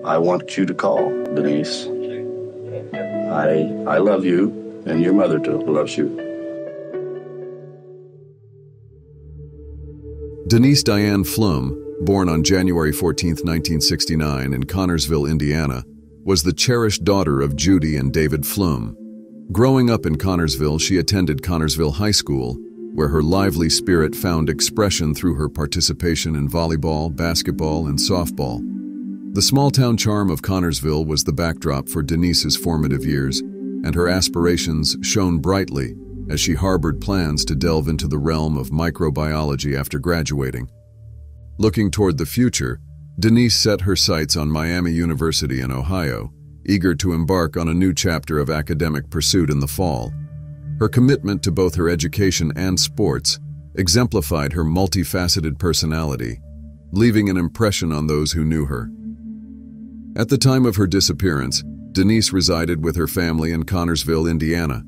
I want you to call, Denise. I love you, and your mother too loves you. Denise Diane Pflum, born on January 14, 1969 in Connorsville, Indiana, was the cherished daughter of Judy and David Pflum. Growing up in Connorsville, she attended Connorsville High School, where her lively spirit found expression through her participation in volleyball, basketball, and softball. The small-town charm of Connorsville was the backdrop for Denise's formative years, and her aspirations shone brightly as she harbored plans to delve into the realm of microbiology after graduating. Looking toward the future, Denise set her sights on Miami University in Ohio, eager to embark on a new chapter of academic pursuit in the fall. Her commitment to both her education and sports exemplified her multifaceted personality, leaving an impression on those who knew her. At the time of her disappearance, Denise resided with her family in Connorsville, Indiana.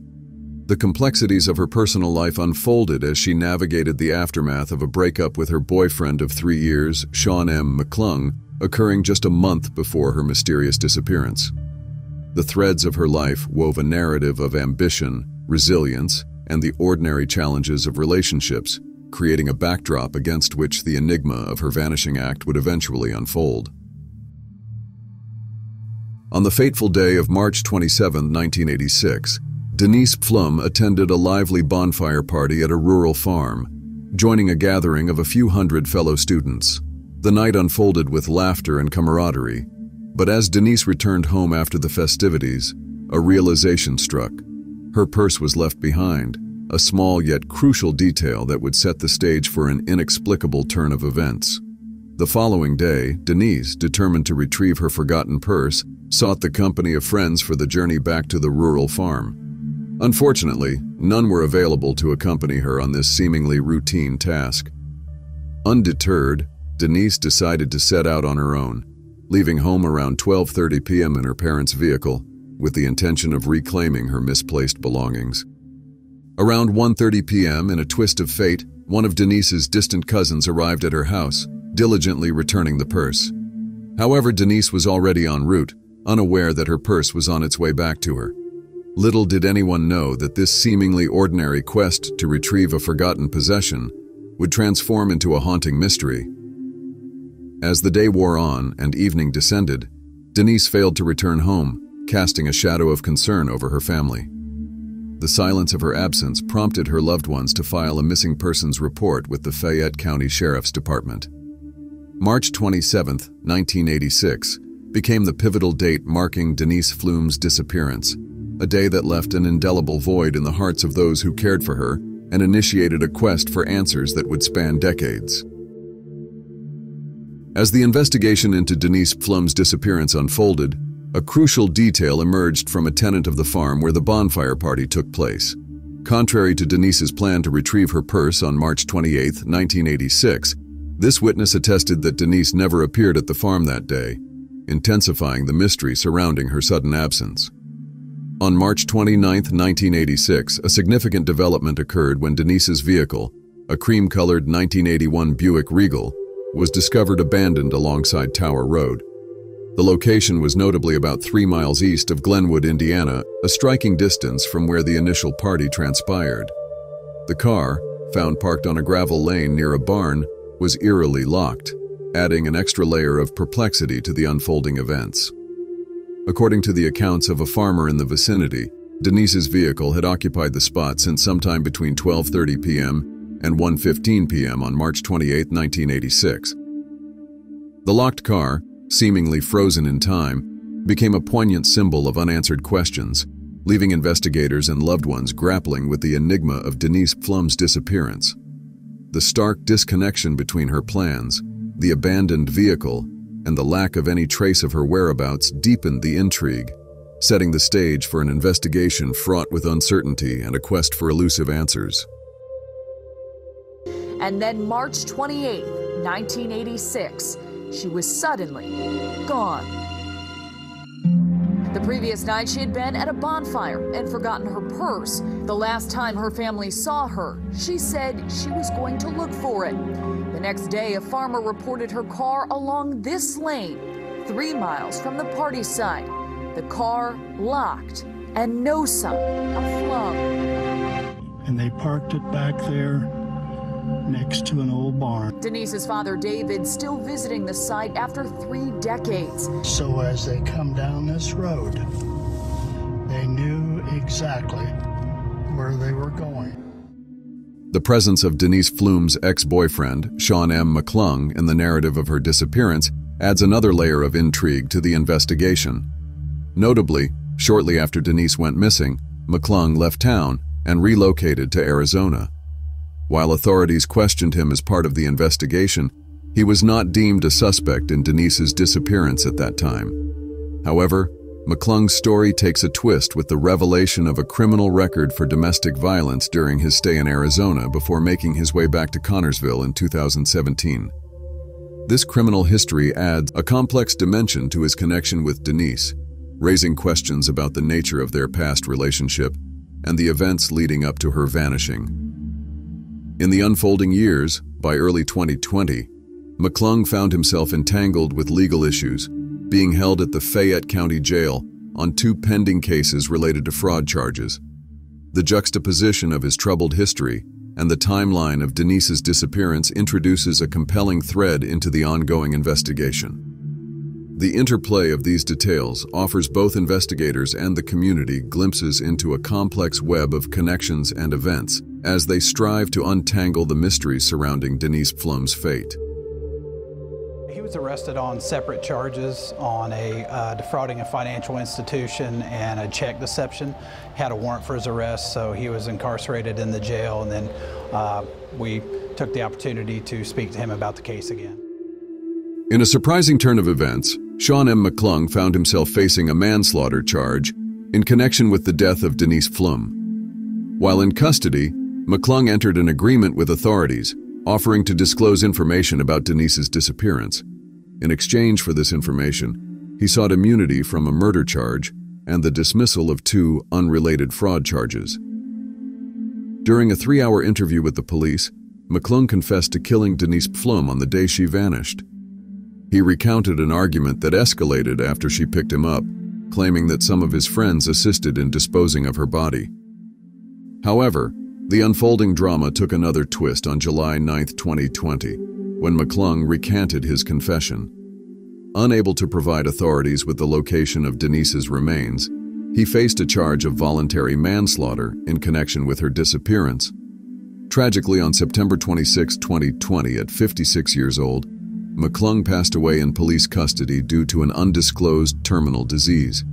The complexities of her personal life unfolded as she navigated the aftermath of a breakup with her boyfriend of 3 years, Sha M McClung, occurring just a month before her mysterious disappearance. The threads of her life wove a narrative of ambition, resilience, and the ordinary challenges of relationships, creating a backdrop against which the enigma of her vanishing act would eventually unfold. On the fateful day of March 27, 1986, Denise Pflum attended a lively bonfire party at a rural farm, joining a gathering of a few hundred fellow students. The night unfolded with laughter and camaraderie, but as Denise returned home after the festivities, a realization struck. Her purse was left behind, a small yet crucial detail that would set the stage for an inexplicable turn of events. The following day, Denise, determined to retrieve her forgotten purse, sought the company of friends for the journey back to the rural farm. Unfortunately, none were available to accompany her on this seemingly routine task. Undeterred, Denise decided to set out on her own, leaving home around 12:30 p.m. in her parents' vehicle, with the intention of reclaiming her misplaced belongings. Around 1:30 p.m., in a twist of fate, one of Denise's distant cousins arrived at her house, diligently returning the purse. However, Denise was already en route, unaware that her purse was on its way back to her. Little did anyone know that this seemingly ordinary quest to retrieve a forgotten possession would transform into a haunting mystery. As the day wore on and evening descended, Denise failed to return home, casting a shadow of concern over her family. The silence of her absence prompted her loved ones to file a missing persons report with the Fayette County Sheriff's Department. March 27, 1986, became the pivotal date marking Denise Pflum's disappearance, a day that left an indelible void in the hearts of those who cared for her and initiated a quest for answers that would span decades. As the investigation into Denise Pflum's disappearance unfolded, a crucial detail emerged from a tenant of the farm where the bonfire party took place. Contrary to Denise's plan to retrieve her purse on March 28, 1986, this witness attested that Denise never appeared at the farm that day, intensifying the mystery surrounding her sudden absence. On March 29, 1986, a significant development occurred when Denise's vehicle, a cream-colored 1981 Buick Regal, was discovered abandoned alongside Tower Road. The location was notably about 3 miles east of Glenwood, Indiana, a striking distance from where the initial party transpired. The car, found parked on a gravel lane near a barn, was eerily locked, adding an extra layer of perplexity to the unfolding events. According to the accounts of a farmer in the vicinity, Denise's vehicle had occupied the spot since sometime between 12:30 p.m. and 1:15 p.m. on March 28, 1986. The locked car, seemingly frozen in time, became a poignant symbol of unanswered questions, leaving investigators and loved ones grappling with the enigma of Denise Pflum's disappearance. The stark disconnection between her plans, the abandoned vehicle, and the lack of any trace of her whereabouts deepened the intrigue, setting the stage for an investigation fraught with uncertainty and a quest for elusive answers. And then March 28, 1986, she was suddenly gone. The previous night, she had been at a bonfire and forgotten her purse. The last time her family saw her, she said she was going to look for it. The next day, a farmer reported her car along this lane, 3 miles from the party site. The car locked and no sign of Flum. And they parked it back there next to an old barn. Denise's father, David, still visiting the site after 3 decades. So as they come down this road, they knew exactly where they were going. The presence of Denise Pflum's ex-boyfriend, Sha M McClung, in the narrative of her disappearance adds another layer of intrigue to the investigation. Notably, shortly after Denise went missing, McClung left town and relocated to Arizona. While authorities questioned him as part of the investigation, he was not deemed a suspect in Denise's disappearance at that time. However, McClung's story takes a twist with the revelation of a criminal record for domestic violence during his stay in Arizona before making his way back to Connorsville in 2017. This criminal history adds a complex dimension to his connection with Denise, raising questions about the nature of their past relationship and the events leading up to her vanishing. In the unfolding years, by early 2020, McClung found himself entangled with legal issues, being held at the Fayette County Jail on 2 pending cases related to fraud charges. The juxtaposition of his troubled history and the timeline of Denise's disappearance introduces a compelling thread into the ongoing investigation. The interplay of these details offers both investigators and the community glimpses into a complex web of connections and events as they strive to untangle the mysteries surrounding Denise Pflum's fate. He was arrested on separate charges on a defrauding a financial institution and a check deception. Had a warrant for his arrest, so he was incarcerated in the jail, and then we took the opportunity to speak to him about the case again. In a surprising turn of events, Sha M McClung found himself facing a manslaughter charge in connection with the death of Denise Pflum. While in custody, McClung entered an agreement with authorities, offering to disclose information about Denise's disappearance. In exchange for this information, he sought immunity from a murder charge and the dismissal of 2 unrelated fraud charges. During a 3-hour interview with the police, McClung confessed to killing Denise Pflum on the day she vanished. He recounted an argument that escalated after she picked him up, claiming that some of his friends assisted in disposing of her body. However, the unfolding drama took another twist on July 9, 2020, when McClung recanted his confession. Unable to provide authorities with the location of Denise's remains, he faced a charge of voluntary manslaughter in connection with her disappearance. Tragically, on September 26, 2020, at 56 years old, McClung passed away in police custody due to an undisclosed terminal disease.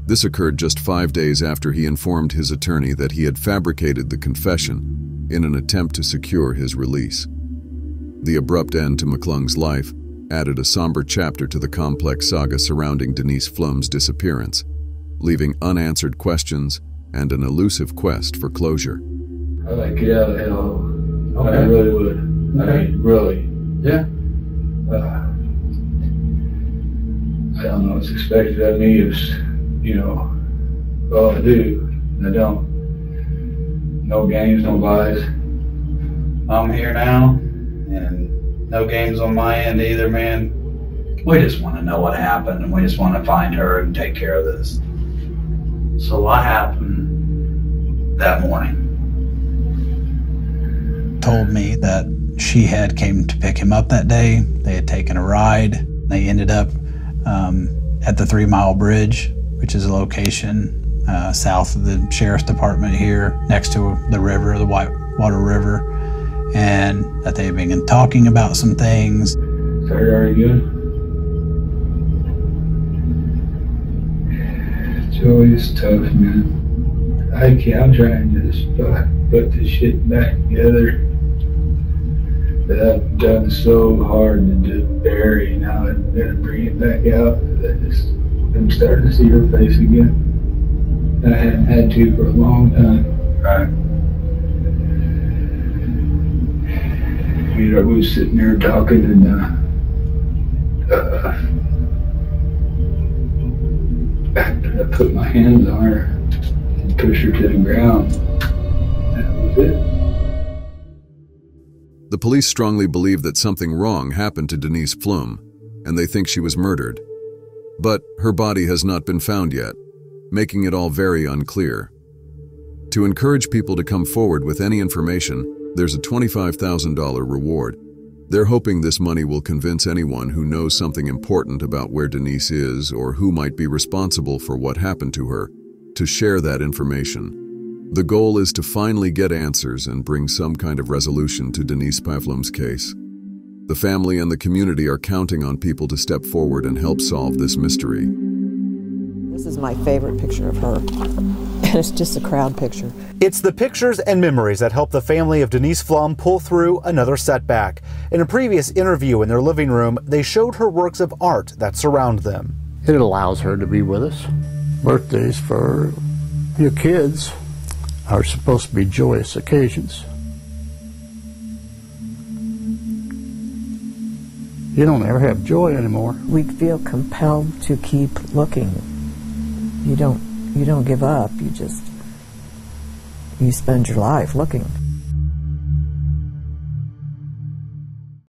This occurred just 5 days after he informed his attorney that he had fabricated the confession in an attempt to secure his release. The abrupt end to McClung's life added a somber chapter to the complex saga surrounding Denise Pflum's disappearance, leaving unanswered questions and an elusive quest for closure. I'd like to get out of hell. Okay. I really would. Okay. I mean, really. Yeah. I don't know what's expected of me is, all I do, and I don't. No games, no lies. I'm here now, and no games on my end either, man. We just want to know what happened, and we just want to find her and take care of this. So what happened that morning? Told me that she had came to pick him up that day. They had taken a ride. They ended up at the 3 Mile Bridge, which is a location south of the sheriff's department here, next to the river, the Whitewater River, and that they had been talking about some things. Sorry, are you good? It's always tough, man. I'm trying to just put this shit back together. But I've done so hard to just bury, and now I'm gonna bring it back out. I'm starting to see her face again. I hadn't had to for a long time. Right. I was sitting there talking, and I put my hands on her and pushed her to the ground. That was it. The police strongly believe that something wrong happened to Denise Pflum, and they think she was murdered. But her body has not been found yet, making it all very unclear. To encourage people to come forward with any information, there's a $25,000 reward. They're hoping this money will convince anyone who knows something important about where Denise is or who might be responsible for what happened to her to share that information. The goal is to finally get answers and bring some kind of resolution to Denise Pflum's case. The family and the community are counting on people to step forward and help solve this mystery. This is my favorite picture of her, and it's just a crowd picture. It's the pictures and memories that help the family of Denise Pflum pull through another setback. In a previous interview in their living room, they showed her works of art that surround them. It allows her to be with us. Birthdays for your kids are supposed to be joyous occasions. You don't ever have joy anymore. We feel compelled to keep looking. You don't give up. You spend your life looking.